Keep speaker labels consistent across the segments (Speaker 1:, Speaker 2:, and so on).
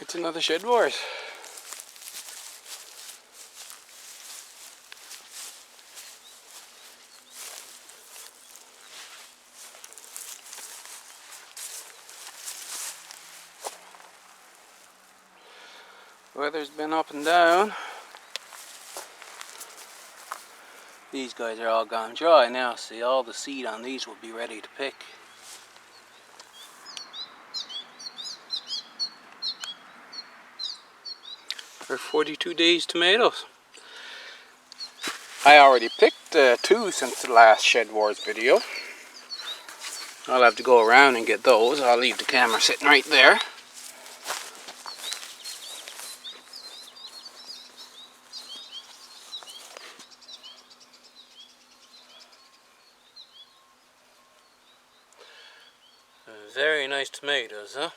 Speaker 1: It's another Shed Wars. Weather's been up and down. These guys are all gone dry now. See, all the seed on these will be ready to pick. For 42 days tomatoes. I already picked 2 since the last Shed Wars video. I'll have to go around and get those. I'll leave the camera sitting right there. Very nice tomatoes, huh?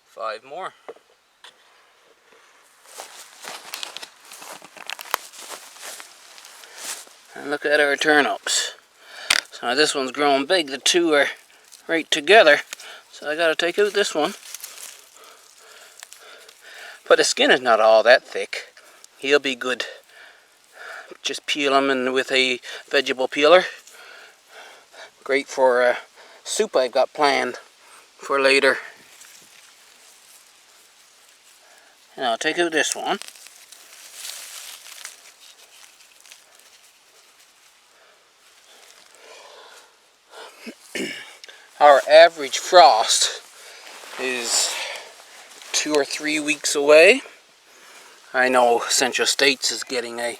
Speaker 1: Five more. And look at our turnips. So now this one's growing big. The two are right together. So I gotta take out this one. But the skin is not all that thick. He'll be good. Just peel him in with a vegetable peeler. Great for soup I've got planned for later. And I'll take out this one. Our average frost is 2 or 3 weeks away. I know Central States is getting a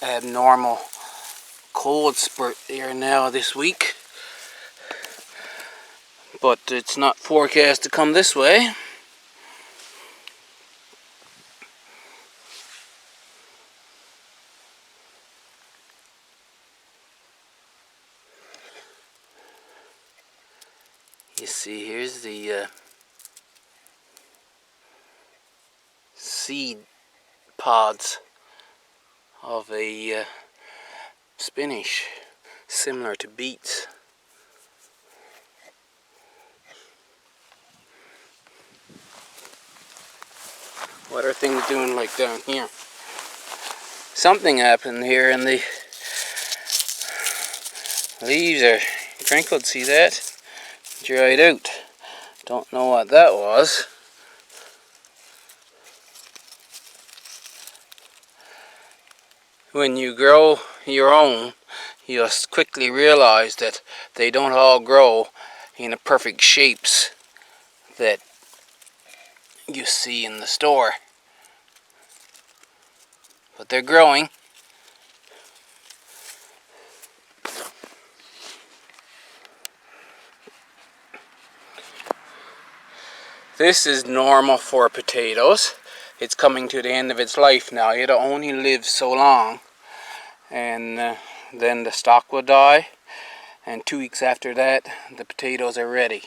Speaker 1: abnormal cold spurt there now this week, but it's not forecast to come this way. You see, here's the seed pods of a spinach, similar to beets. What are things doing like down here? Something happened here and the leaves are crinkled, see that? Dried out. Don't know what that was. When you grow your own, you'll quickly realize that they don't all grow in the perfect shapes that you see in the store. But they're growing. This is normal for potatoes. It's coming to the end of its life now. It only lives so long, and then the stalk will die, and 2 weeks after that the potatoes are ready.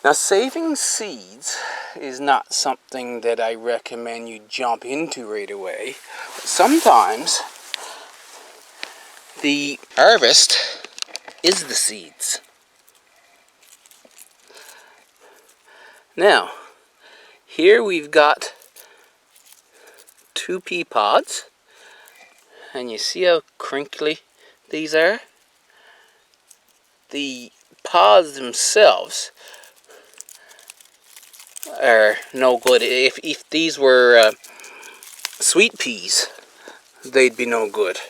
Speaker 1: Now, saving seeds is not something that I recommend you jump into right away. But sometimes the harvest is the seeds. Now, here we've got 2 pea pods, and you see how crinkly these are? The pods themselves are no good. If these were sweet peas, they'd be no good.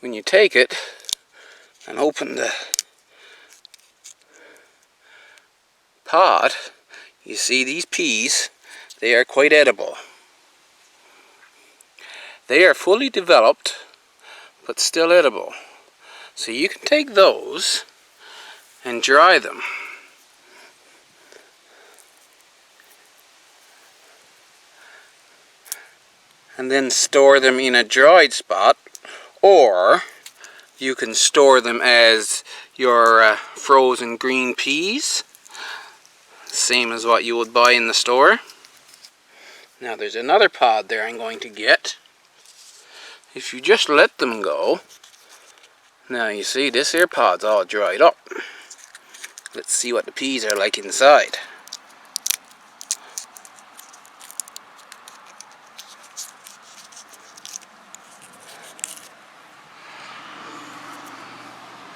Speaker 1: When you take it and open the pod, you see these peas, they are quite edible. They are fully developed, but still edible. So you can take those and dry them. and then store them in a dried spot, or you can store them as your frozen green peas, same as what you would buy in the store. Now there's another pod there I'm going to get. If you just let them go, now you see this here pod's all dried up. Let's see what the peas are like inside.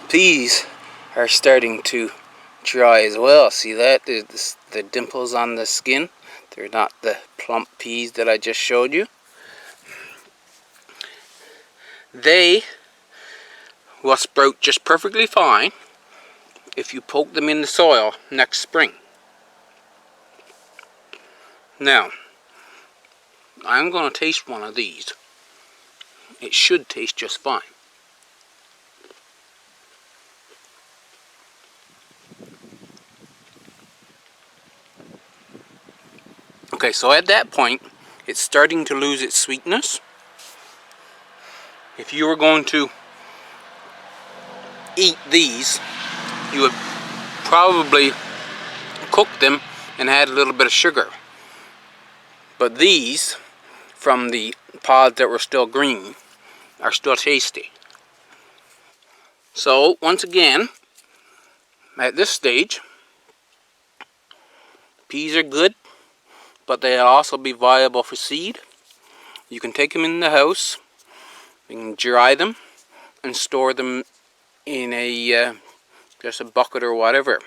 Speaker 1: Peas are starting to dry as well. See that? There's the dimples on the skin. They're not the plump peas that I just showed you. They will sprout just perfectly fine if you poke them in the soil next spring. Now, I'm going to taste one of these. It should taste just fine. Okay, so at that point, it's starting to lose its sweetness. If you were going to eat these, you would probably cook them and add a little bit of sugar. But these, from the pods that were still green, are still tasty. So, once again, at this stage, peas are good, but they'll also be viable for seed. You can take them in the house, you can dry them, and store them in a just a bucket or whatever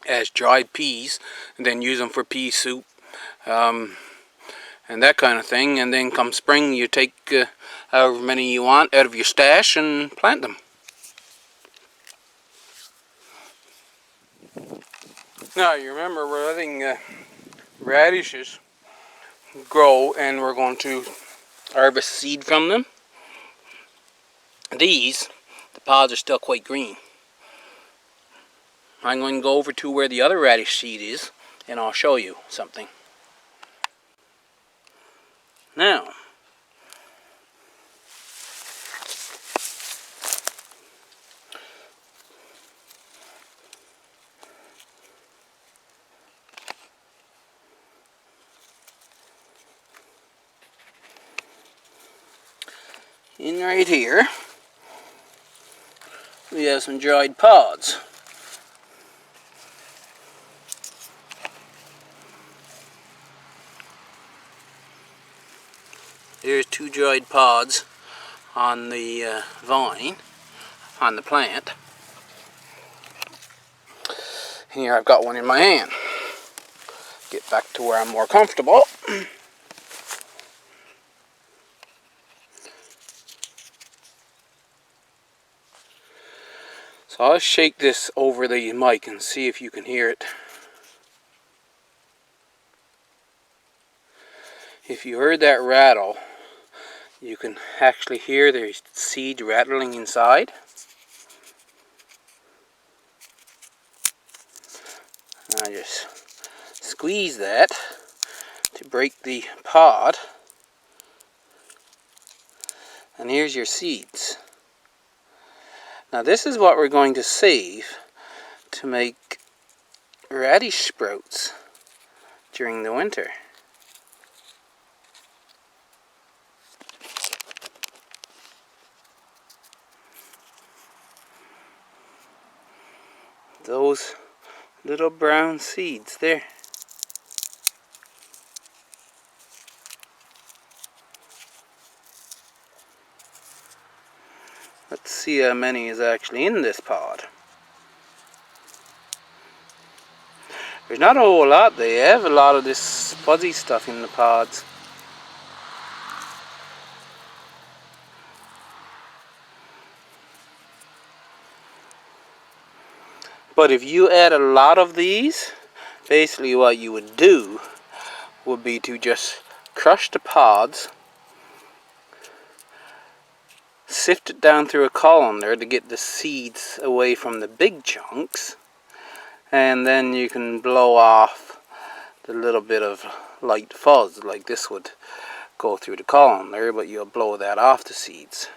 Speaker 1: as dried peas, and then use them for pea soup and that kind of thing. And then come spring, you take however many you want out of your stash and plant them. Now you remember we're letting radishes grow, and we're going to harvest seed from them. These, the pods are still quite green. I'm going to go over to where the other radish seed is, and I'll show you something. Now, in right here, we have some dried pods. There's 2 dried pods on the vine, on the plant. Here I've got one in my hand. Get back to where I'm more comfortable. So I'll shake this over the mic and see if you can hear it. If you heard that rattle, you can actually hear the seed rattling inside. And I just squeeze that to break the pod. And here's your seeds. Now this is what we're going to save to make radish sprouts during the winter. Those little brown seeds there. Let's see how many is actually in this pod. There's not a whole lot. They have a lot of this fuzzy stuff in the pods. But if you add a lot of these, basically what you would do would be to just crush the pods, sift it down through a colander to get the seeds away from the big chunks, and then you can blow off the little bit of light fuzz like this would go through the column there, but you'll blow that off the seeds.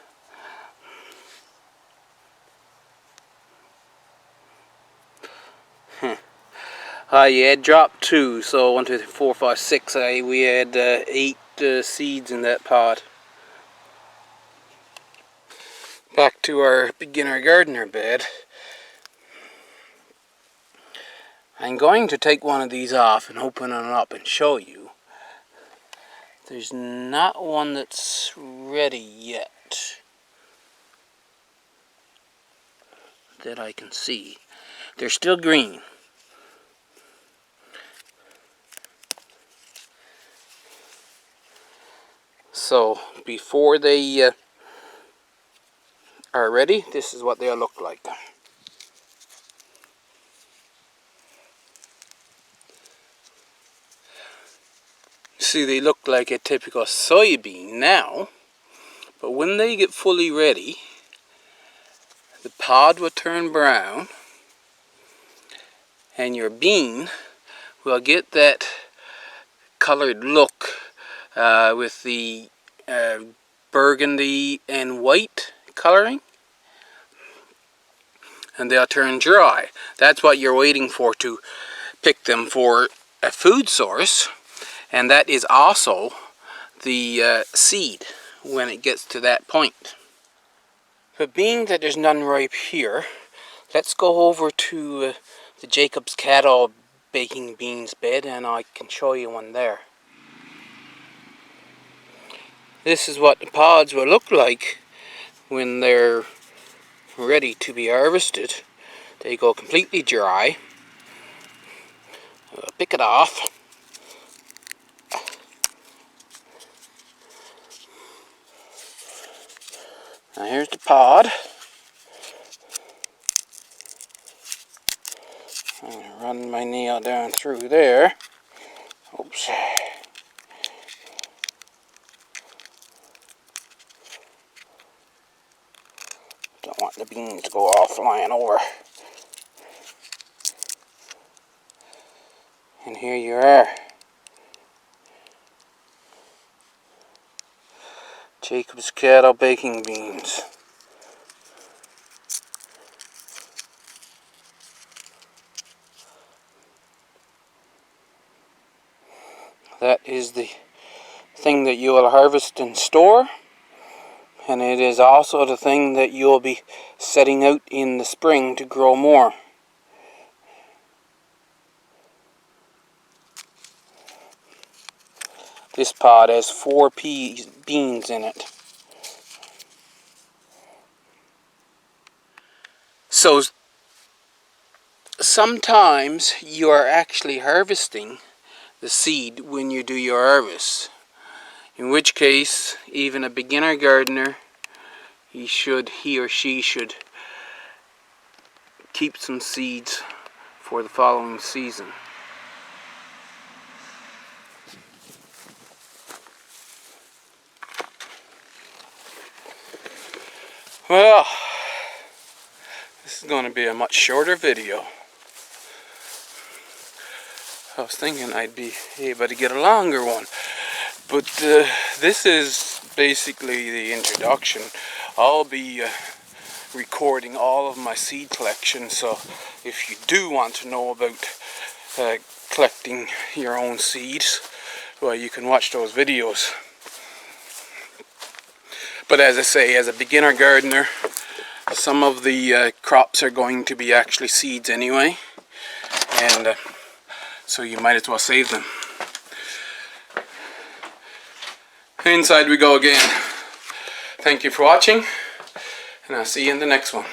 Speaker 1: You had dropped 2, so 1, 2, 3, 4, 5, 6. We had 8 seeds in that pot. Back to our beginner gardener bed. I'm going to take one of these off and open it up and show you. There's not one that's ready yet that I can see. They're still green. So before they are ready, this is what they'll look like. See, they look like a typical soybean now, but when they get fully ready, the pod will turn brown and your bean will get that colored look with the burgundy and white coloring, and they'll turn dry. That's what you're waiting for to pick them for a food source, and that is also the seed when it gets to that point. But being that there's none ripe here, let's go over to the Jacob's Cattle baking beans bed and I can show you one there. This is what the pods will look like when they're ready to be harvested. They go completely dry. Pick it off. Now here's the pod. I'm going to run my nail down through there. Oops. Don't want the beans to go all flying over. And here you are. Jacob's Cattle baking beans. That is the thing that you will harvest and store, and it is also the thing that you will be setting out in the spring to grow more. This pod has 4 beans in it. So sometimes you are actually harvesting the seed when you do your harvest. In which case, even a beginner gardener, he or she should keep some seeds for the following season. Well, this is going to be a much shorter video. I was thinking I'd be able to get a longer one, but this is basically the introduction. I'll be recording all of my seed collection, so if you do want to know about collecting your own seeds, well, you can watch those videos. But as I say, as a beginner gardener, some of the crops are going to be actually seeds anyway, and so you might as well save them. Inside we go again. Thank you for watching, and I'll see you in the next one.